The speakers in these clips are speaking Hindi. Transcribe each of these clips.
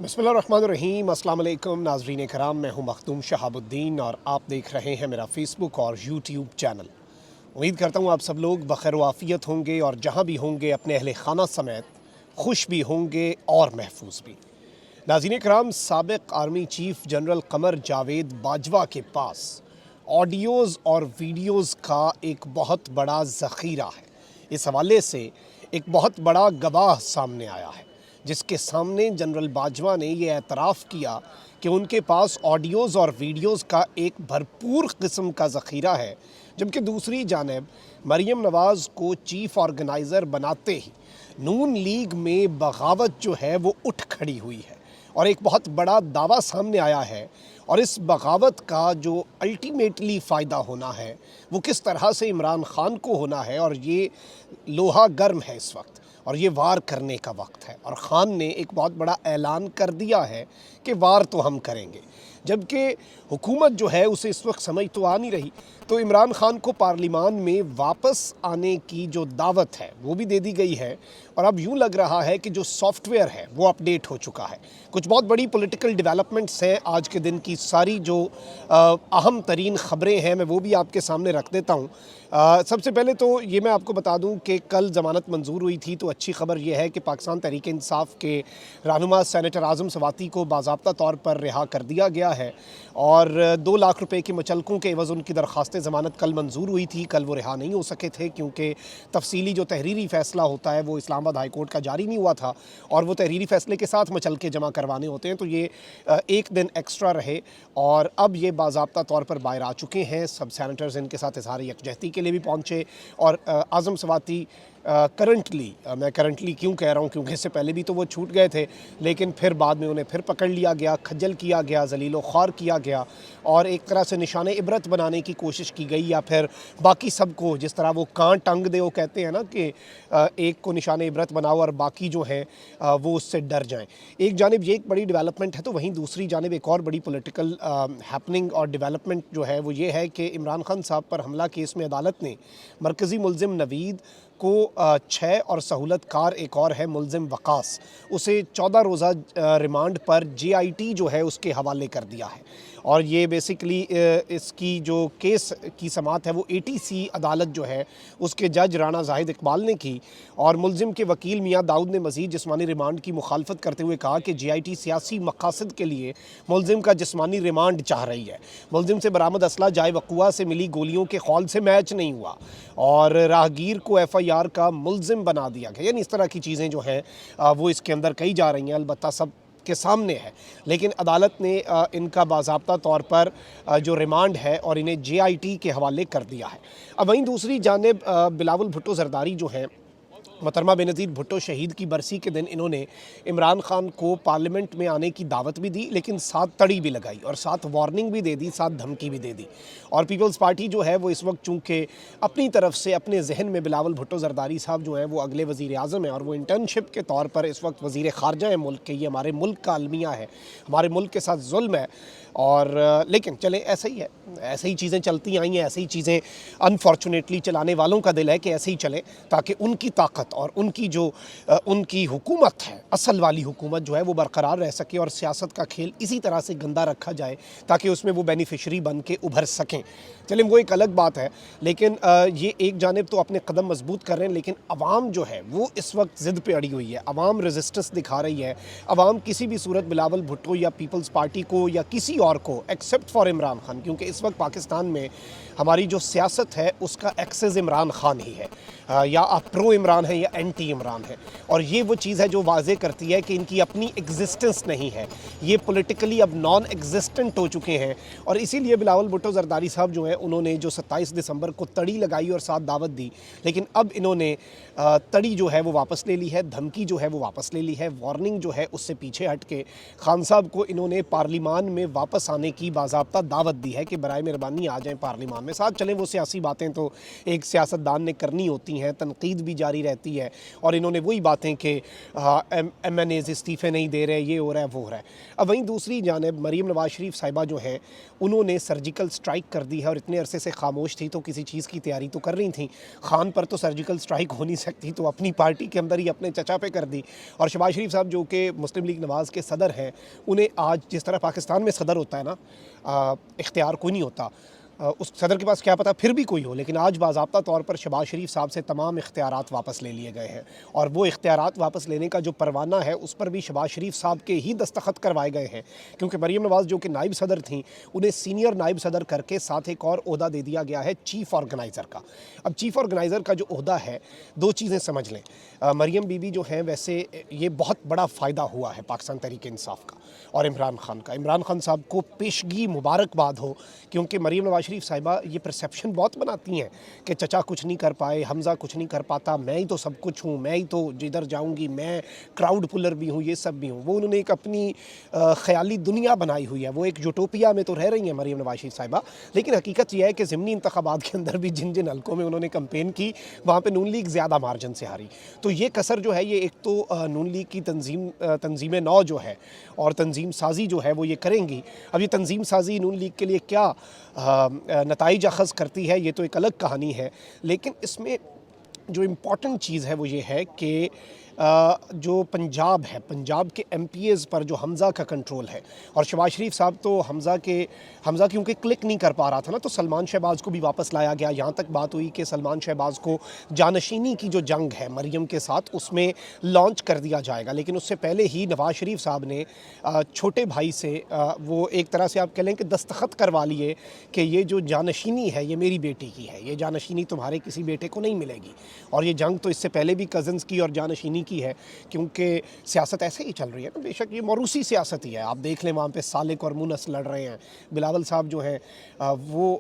बिस्मिल्लाहिर्रहमानिर्रहीम। अस्सलाम वालेकुम नाज़रीन कराम, मैं हूं मखदूम शहाबुद्दीन और आप देख रहे हैं मेरा फ़ेसबुक और यूट्यूब चैनल। उम्मीद करता हूं आप सब लोग बखैर आफ़ियत होंगे और जहां भी होंगे अपने अहले खाना समेत खुश भी होंगे और महफूज भी। नाज़रीन कराम, साबिक़ आर्मी चीफ़ जनरल क़मर जावेद बाजवा के पास ऑडियोज़ और वीडियोज़ का एक बहुत बड़ा ज़ख़ीरा है। इस हवाले से एक बहुत बड़ा गवाह सामने आया है, जिसके सामने जनरल बाजवा ने ये एतराफ़ किया कि उनके पास ऑडियोज़ और वीडियोज़ का एक भरपूर किस्म का ज़ख़ीरा है। जबकि दूसरी जानिब मरीम नवाज़ को चीफ़ ऑर्गेनाइज़र बनाते ही नून लीग में बगावत जो है वो उठ खड़ी हुई है और एक बहुत बड़ा दावा सामने आया है। और इस बगावत का जो अल्टीमेटली फ़ायदा होना है वो किस तरह से इमरान ख़ान को होना है, और ये लोहा गर्म है इस वक्त और ये वार करने का वक्त है। और ख़ान ने एक बहुत बड़ा ऐलान कर दिया है कि वार तो हम करेंगे, जबकि हुकूमत जो है उसे इस वक्त समझ तो आ नहीं रही। तो इमरान ख़ान को पार्लिमान में वापस आने की जो दावत है वो भी दे दी गई है और अब यूँ लग रहा है कि जो सॉफ्टवेयर है वो अपडेट हो चुका है। कुछ बहुत बड़ी पॉलिटिकल डेवलपमेंट्स हैं आज के दिन की, सारी जो अहम तरीन ख़बरें हैं मैं वो भी आपके सामने रख देता हूँ। सबसे पहले तो ये मैं आपको बता दूं कि कल ज़मानत मंजूर हुई थी, तो अच्छी खबर यह है कि पाकिस्तान तहरीक इंसाफ के रहनुमा सेनेटर आज़म सवाती को बाज़ाब्ता तौर पर रिहा कर दिया गया है और 2 लाख रुपए के मुचलकों के एवज़ उनकी दरख्वास्त ज़मानत कल मंजूर हुई थी। कल वो रिहा नहीं हो सके थे क्योंकि तफसीली जो तहरीरी फ़ैसला होता है वो इस्लामाबाद हाई कोर्ट का जारी नहीं हुआ था और वो तहरीरी फ़ैसले के साथ मुचलके जमा करवाने होते हैं, तो ये एक दिन एक्स्ट्रा रहे और अब ये बाज़ाब्ता तौर पर बाहर आ चुके हैं। सब सैनिटर्स इनके साथ इज़हार यकजहती के लिए भी पहुँचे और आज़म सवाती मैं करंटली क्यों कह रहा हूँ क्योंकि इससे पहले भी तो वो छूट गए थे, लेकिन फिर बाद में उन्हें फिर पकड़ लिया गया, खज्जल किया गया, ज़लील व ख़्वार किया गया और एक तरह से निशाने इबरत बनाने की कोशिश की गई, या फिर बाकी सबको जिस तरह वो कान टंग दे, वो कहते हैं ना कि एक को निशाने इबरत बनाओ और बाकी जो हैं वो उससे डर जाएँ। एक जानिब ये एक बड़ी डेवलपमेंट है, तो वहीं दूसरी जानिब एक और बड़ी पॉलिटिकल हैपनिंग और डेवलपमेंट जो है वो ये है कि इमरान खान साहब पर हमला केस में अदालत ने मरकज़ी मुल्ज़िम नवीद को 6 और सहूलतकार एक और है मुल्ज़िम वक़ास, उसे 14 रोज़ा रिमांड पर JIT जो है उसके हवाले कर दिया है। और ये बेसिकली इसकी जो केस की समाअत है वो ATC अदालत जो है उसके जज राना जाहिद इकबाल ने की और मुल्ज़िम के वकील मियाँ दाऊद ने मज़ीद जिस्मानी रिमांड की मुखालफत करते हुए कहा कि JIT सियासी मकासद के लिए मुल्ज़िम का जिस्मानी रिमांड चाह रही है। मुल्ज़िम से बरामद असला जाए वक़ुआ से मिली गोलियों के खौल से मैच नहीं हुआ और राहगीर को FIR का मुल्ज़िम बना दिया गया। यानी इस तरह की चीज़ें जो हैं वो इसके अंदर कही जा रही हैं, अलबत्ता सब के सामने है, लेकिन अदालत ने इनका बाज़ाब्ता तौर पर जो रिमांड है और इन्हें JIT के हवाले कर दिया है। अब वहीं दूसरी जानिब बिलावल भुट्टो ज़रदारी जो हैं, मोहतरमा बेनज़ीर भुट्टो शहीद की बरसी के दिन इन्होंने इमरान ख़ान को पार्लियामेंट में आने की दावत भी दी, लेकिन साथ तड़ी भी लगाई और साथ वार्निंग भी दे दी, साथ धमकी भी दे दी। और पीपल्स पार्टी जो है वो इस वक्त चूँकि अपनी तरफ से अपने जहन में बिलावल भुट्टो ज़रदारी साहब जो हैं वो अगले वज़ीर आज़म हैं और वो इंटर्नशिप के तौर पर इस वक्त वज़ीर ख़ारजा है मुल्क के, ये हमारे मुल्क का अलमिया है, हमारे मुल्क के साथ जुल्म है। और लेकिन चलें, ऐसे ही है, ऐसे ही चीज़ें चलती आई हैं, ऐसे ही चीज़ें अनफॉर्चुनेटली चलाने वालों का दिल है कि ऐसे ही चलें ताकि उनकी ताकत और उनकी जो उनकी हुकूमत है, असल वाली हुकूमत जो है वो बरकरार रह सके और सियासत का खेल इसी तरह से गंदा रखा जाए ताकि उसमें वो बेनिफिशरी बन के उभर सकें। चलें, वो एक अलग बात है, लेकिन ये एक जानिब तो अपने कदम मजबूत कर रहे हैं, लेकिन अवाम जो है वो इस वक्त ज़िद पे अड़ी हुई है, अवाम रेजिस्टेंस दिखा रही है। अवाम किसी भी सूरत बिलावल भुट्टो या पीपल्स पार्टी को या किसी और को एक्सेप्ट फॉर इमरान खान, क्योंकि इस वक्त पाकिस्तान में हमारी जो सियासत है उसका एक्सेस इमरान खान ही है, या आप प्रो इमरान है या एंटी इमरान है, और ये वो चीज़ है जो वाज़े करती है कि इनकी अपनी एग्जिस्टेंस नहीं है, ये पॉलिटिकली अब नॉन एग्जिस्टेंट हो चुके हैं। और इसीलिए बिलावल भुट्टो ज़रदारी साहब जो हैं उन्होंने जो 27 दिसंबर को तड़ी लगाई और साथ दावत दी, लेकिन अब इन्होंने तड़ी जो है वो वापस ले ली है, धमकी जो है वो वापस ले ली है, वार्निंग जो है उससे पीछे हट के खान साहब को इन्होंने पार्लिमान में वापस आने की बाज़ाब्ता दावत दी है कि बराए मेहरबानी आ जाएँ पार्लिमान में। साथ चलें, वो सियासी बातें तो एक सियासतदान ने करनी होती हैं, तनकीद भी जारी रहती आती है और इन्होंने वही बातें कि MNAs इस्तीफ़े नहीं दे रहे, ये हो रहा है, वो हो रहा है। अब वहीं दूसरी जानिब मरीम नवाज़ शरीफ साहिबा जो हैं, उन्होंने सर्जिकल स्ट्राइक कर दी है और इतने अरसे से खामोश थी तो किसी चीज़ की तैयारी तो कर रही थी। खान पर तो सर्जिकल स्ट्राइक हो नहीं सकती, तो अपनी पार्टी के अंदर ही अपने चचा पे कर दी। और शहबाज शरीफ साहब जो कि मुस्लिम लीग नवाज़ के सदर हैं, उन्हें आज जिस तरह पाकिस्तान में सदर होता है ना, इख्तियार कोई नहीं होता, उस सदर के पास क्या पता फिर भी कोई हो, लेकिन आज बाज़ाब्ता तौर पर शहबाज शरीफ साहब से तमाम इख्तियारात वापस ले लिए गए हैं। और वो इख्तियारात वापस लेने का जो परवाना है उस पर भी शहबाज शरीफ साहब के ही दस्तखत करवाए गए हैं, क्योंकि मरीम नवाज़ जो कि नायब सदर थी, उन्हें सीनियर नायब सदर करके साथ एक और ओहदा दे दिया गया है, चीफ़ ऑर्गेनाइज़र का। अब चीफ़ ऑर्गेनाइज़र का जो ओहदा है, दो चीज़ें समझ लें। मरीम बीबी जो हैं, वैसे ये बहुत बड़ा फ़ायदा हुआ है पाकिस्तान तहरीक इंसाफ का और इमरान खान का। इमरान खान साहब को पेशगी मुबारकबाद हो, क्योंकि मरीम नवाज़ शरीफ साहिबा ये परसेप्शन बहुत बनाती हैं कि चचा कुछ नहीं कर पाए, हमज़ा कुछ नहीं कर पाता, मैं ही तो सब कुछ हूँ, मैं ही तो जिधर जाऊँगी, मैं क्राउड पुलर भी हूँ, ये सब भी हूँ। वो उन्होंने एक अपनी ख़याली दुनिया बनाई हुई है, वो एक यूटोपिया में तो रह रही हैं मरीम नवाज़ शरीफ साहिबा। लेकिन हकीकत यह है कि ज़िमनी इंतखाबात के अंदर भी जिन जिन हलकों में उन्होंने कैंपेन की, वहाँ पर नून लीग ज़्यादा मार्जिन से हारी। तो ये कसर जो है, ये एक तो नून लीग की तंजीम नौ जो है और तंजीम साजी जो है वो ये करेंगी। अब ये तंजीम साजी नून लीग के लिए क्या नताइज अख़ज़ करती है, ये तो एक अलग कहानी है। लेकिन इसमें जो इम्पॉर्टेंट चीज़ है वो ये है कि जो पंजाब है, पंजाब के MPs पर जो हमज़ा का कंट्रोल है, और शहबाज शरीफ साहब तो हमज़ा क्योंकि क्लिक नहीं कर पा रहा था ना, तो सलमान शहबाज को भी वापस लाया गया। यहाँ तक बात हुई कि सलमान शहबाज को जानशीनी की जो जंग है मरीम के साथ, उसमें लॉन्च कर दिया जाएगा। लेकिन उससे पहले ही नवाज़ शरीफ साहब ने छोटे भाई से वो एक तरह से आप कह लें कि दस्तखत करवा लिए कि ये जो जानशीनी है ये मेरी बेटी की है, ये जानशीनी तुम्हारे किसी बेटे को नहीं मिलेगी। और ये जंग तो इससे पहले भी कज़न्स की और जानशीनी की है, क्योंकि सियासत ऐसे ही चल रही है ना। बेशक ये मौरूसी सियासत ही है, आप देख लें वहाँ पे सालिक और मुनस लड़ रहे हैं, बिलावल साहब जो हैं वो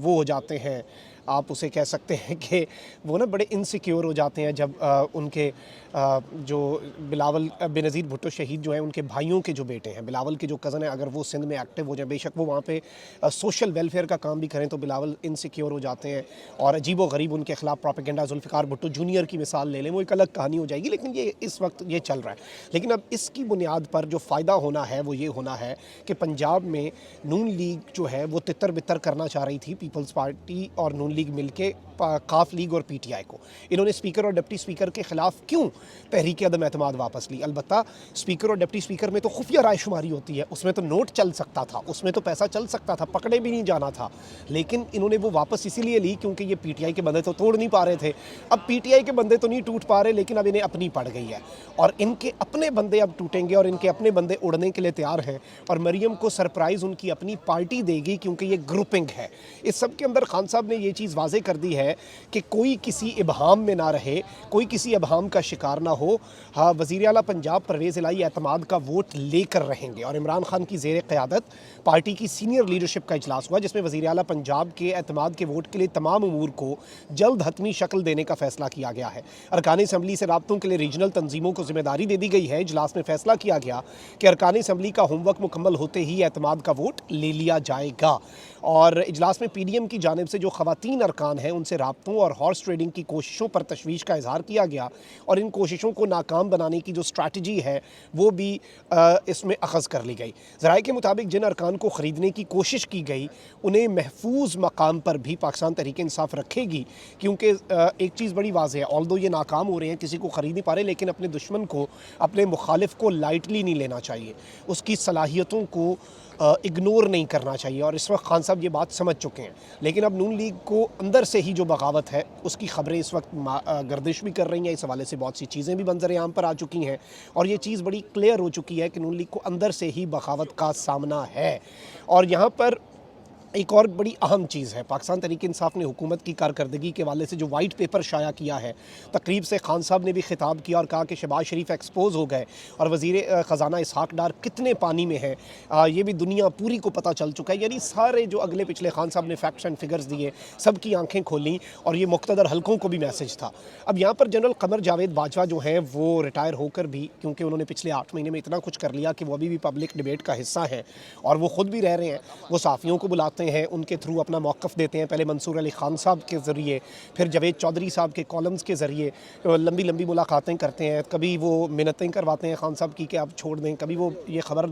हो जाते हैं, आप उसे कह सकते हैं कि वो ना बड़े इनसिक्योर हो जाते हैं जब उनके जो बिलावल बेनज़ीर भुट्टो शहीद जो हैं, उनके भाइयों के जो बेटे हैं, बिलावल के जो कज़न हैं, अगर वो सिंध में एक्टिव हो जाए, बेशक वो वहाँ पे सोशल वेलफेयर का काम भी करें, तो बिलावल इनसिक्योर हो जाते हैं और अजीब व गरीब उनके ख़िलाफ़ प्रोपेगेंडा। जुल्फ़िकार भुट्टो जूनियर की मिसाल ले लें, वो एक अलग कहानी हो जाएगी, लेकिन ये इस वक्त ये चल रहा है। लेकिन अब इसकी बुनियाद पर जो फ़ायदा होना है वो ये होना है कि पंजाब में नून लीग जो है वो तितर बितर करना चाह रही थी, पीपल्स पार्टी और नून लीग मिल के काफ लीग और PTI को। इन्होंने स्पीकर और डिप्टी स्पीकर के ख़िलाफ़ क्यों तहरीक अदम एतमाद वापस ली? अलबत्ता स्पीकर और डिप्टी स्पीकर में तो खुफिया रायशुमारी होती है, उसमें तो नोट चल सकता था, उसमें तो पैसा चल सकता था, पकड़े भी नहीं जाना था। लेकिन इन्होंने वो वापस इसीलिए ली क्योंकि ये PTI के बंदे तो तोड़ नहीं पा रहे थे। अब PTI के बंदे तो नहीं टूट पा रहे, लेकिन अब इन्हें अपनी पड़ गई है और इनके अपने बंदे अब टूटेंगे और इनके अपने बंदे उड़ने के लिए तैयार हैं। और मरीम को सरप्राइज़ उनकी अपनी पार्टी देगी, क्योंकि ये ग्रुपिंग है। इस सब के अंदर खान साहब ने ये चीज़ वाज़ेह कर दी है कि कोई किसी इबहाम में ना रहे, कोई किसी इबहाम का शिकार ना हो। हाँ, वज़ीर आला पंजाब परवेज़ इलाही एतमाद का वोट लेकर रहेंगे और इमरान खान की ज़ेर क़यादत पार्टी की सीनियर लीडरशिप का इजलास हुआ, जिसमें वज़ीर आला पंजाब के एतमाद के वोट के लिए तमाम उमूर को जल्द हतमी शक्ल देने का फ़ैसला किया गया है। अरकान असम्बली से राब्तों के लिए रीजनल तंजीमों को जिम्मेदारी दे दी गई है। इजलास में फ़ैसला किया गया कि अरकान असम्बली का होमवर्क मुकम्मल होते ही एतमाद का वोट ले लिया जाएगा। और इजलास में PDM की जानिब से जो ख़वातीन अरकान हैं, उनसे राब्तों और हॉर्स ट्रेडिंग की कोशिशों पर तशवीश का इजहार किया गया और इन कोशिशों को नाकाम बनाने की जो स्ट्रैटेजी है वो भी इसमें अखज़ कर ली गई। ज़राए के मुताबिक जिन अरकान को ख़रीदने की कोशिश की गई, उन्हें महफूज मकाम पर भी पाकिस्तान तहरीक इंसाफ रखेगी, क्योंकि एक चीज़ बड़ी वाज़ेह है, ऑल्दो ये नाकाम हो रहे हैं, किसी को ख़रीद नहीं पा रहे, लेकिन अपने दुश्मन को, अपने मुखालिफ को लाइटली नहीं लेना चाहिए, उसकी सलाहियतों को इग्नोर नहीं करना चाहिए। और इस वक्त खान साहब ये बात समझ चुके हैं। लेकिन अब नून लीग को अंदर से ही जो बगावत है उसकी ख़बरें इस वक्त गर्दिश भी कर रही हैं। इस हवाले से बहुत सी चीज़ें भी मंजर आम पर आ चुकी हैं और ये चीज़ बड़ी क्लियर हो चुकी है कि नून लीग को अंदर से ही बगावत का सामना है। और यहाँ पर एक और बड़ी अहम चीज़ है, पाकिस्तान तहरीक इंसाफ ने हुकूमत की कारकर्दगी के हवाले से जो वाइट पेपर शाया किया है, तकरीब से खान साहब ने भी खिताब किया और कहा कि शहबाज शरीफ एक्सपोज हो गए और वज़ीर ख़जाना इसहाक डार कितने पानी में है, ये भी दुनिया पूरी को पता चल चुका है। यानी सारे जो अगले पिछले खान साहब ने फैक्ट्स एंड फिगर्स दिए, सब की आंखें खोलीं और ये मुक़्तदर हलकों को भी मैसेज था। अब यहाँ पर जनरल कमर जावेद बाजवा जो हैं वो रिटायर होकर भी, क्योंकि उन्होंने पिछले 8 महीने में इतना कुछ कर लिया कि वो अभी भी पब्लिक डिबेट का हिस्सा हैं और वो ख़ुद भी रह रहे हैं, वो साफ़ियों को बुलाते आते हैं उनके थ्रू अपना मौक़िफ़ देते हैं। पहले मंसूर अली ख़ान साहब के ज़रिए, फिर जावेद चौधरी साहब के कॉलम्स के ज़रिए लंबी लंबी मुलाकातें करते हैं। कभी वो मिन्नतें करवाते हैं ख़ान साहब की कि आप छोड़ दें, कभी वो ये ख़बर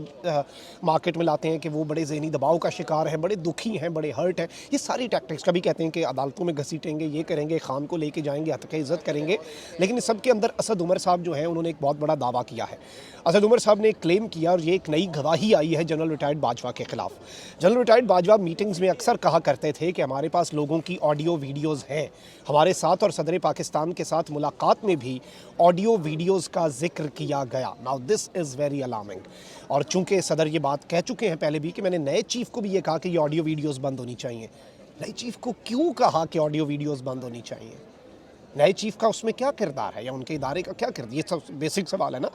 मार्केट में लाते हैं कि वो बड़े ज़हनी दबाव का शिकार हैं, बड़े दुखी हैं, बड़े हर्ट हैं। ये सारी टैक्टिक्स, कभी कहते हैं कि अदालतों में घसीटेंगे, ये करेंगे, ख़ान को लेके जाएंगे, हत्या इज़्ज़त करेंगे। लेकिन इस सब के अंदर असद उमर साहब जो हैं उन्होंने एक बहुत बड़ा दावा किया है। असद उमर साहब ने एक क्लेम किया और ये एक नई गवाही आई है जनरल रिटायर्ड बाजवा के ख़िलाफ़। जनरल रिटायर्ड बाजवा मीटिंग्स में अक्सर कहा करते थे कि हमारे पास लोगों की ऑडियो वीडियोज़ हैं हमारे साथ, और सदर पाकिस्तान के साथ मुलाकात में भी ऑडियो वीडियोज़ का जिक्र किया गया। Now this is very alarming. और चूँकि सदर ये बात कह चुके हैं पहले भी कि मैंने नए चीफ़ को भी ये कहा कि ये ऑडियो वीडियोज़ बंद होनी चाहिए। नए चीफ़ को क्यों कहा कि ऑडियो वीडियोज़ बंद होनी चाहिए? नए चीफ़ का उसमें क्या किरदार है या उनके इदारे का क्या किरदार? ये सब बेसिक सवाल है ना।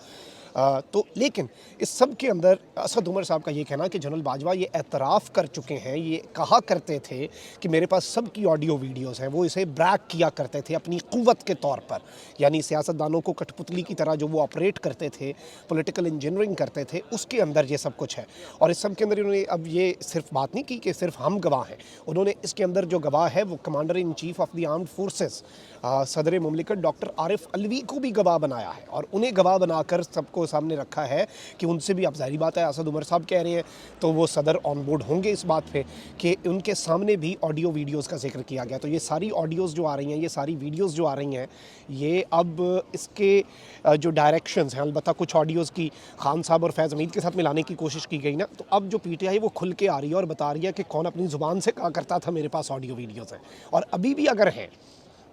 तो लेकिन इस सब के अंदर असद उमर साहब का ये कहना कि जनरल बाजवा ये एतराफ़ कर चुके हैं, ये कहा करते थे कि मेरे पास सब की ऑडियो वीडियोज़ हैं। वो इसे ब्रैग किया करते थे अपनी क़ुव्वत के तौर पर, यानी सियासतदानों को कठपुतली की तरह जो वो ऑपरेट करते थे, पॉलिटिकल इंजीनियरिंग करते थे, उसके अंदर ये सब कुछ है। और इस सब के अंदर इन्होंने अब ये सिर्फ बात नहीं की कि सिर्फ हम गवाह हैं, उन्होंने इसके अंदर जो गवाह है वो commander in chief of the armed forces सदर मुमलिकत डॉक्टर आरिफ अलवी को भी गवाह बनाया है, और उन्हें गवाह बनाकर सबको सामने रखा है कि उनसे भी, अब ज़ाहिर बात है असद उमर साहब कह रहे हैं तो वो सदर ऑन बोर्ड होंगे इस बात पे कि उनके सामने भी ऑडियो वीडियोज़ का जिक्र किया गया। तो ये सारी ऑडियोज़ जो आ रही हैं, ये सारी वीडियोज़ जो आ रही हैं, ये अब इसके जो डायरेक्शंस हैं, अलबत्ता कुछ ऑडियोज़ की खान साहब और फैज़ हमीद के साथ मिलाने की कोशिश की गई ना, तो अब जो PTI वो खुल के आ रही है और बता रही है कि कौन अपनी ज़ुबान से कहा करता था मेरे पास ऑडियो वीडियोज़ हैं, और अभी भी अगर हैं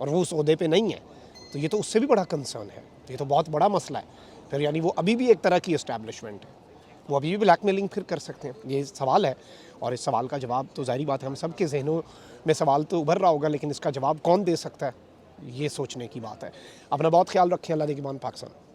और वो उस ओहदे पे नहीं है तो ये तो उससे भी बड़ा कंसर्न है। तो ये तो बहुत बड़ा मसला है फिर, यानी वो अभी भी एक तरह की इस्टेब्लिशमेंट है, वो अभी भी ब्लैकमेलिंग फिर कर सकते हैं। ये सवाल है, और इस सवाल का जवाब तो ज़ाहिर बात है हम सब के जहनों में सवाल तो उभर रहा होगा, लेकिन इसका जवाब कौन दे सकता है, ये सोचने की बात है। अपना बहुत ख्याल रखें। अल्लाह निगहबान पाकिस्तान।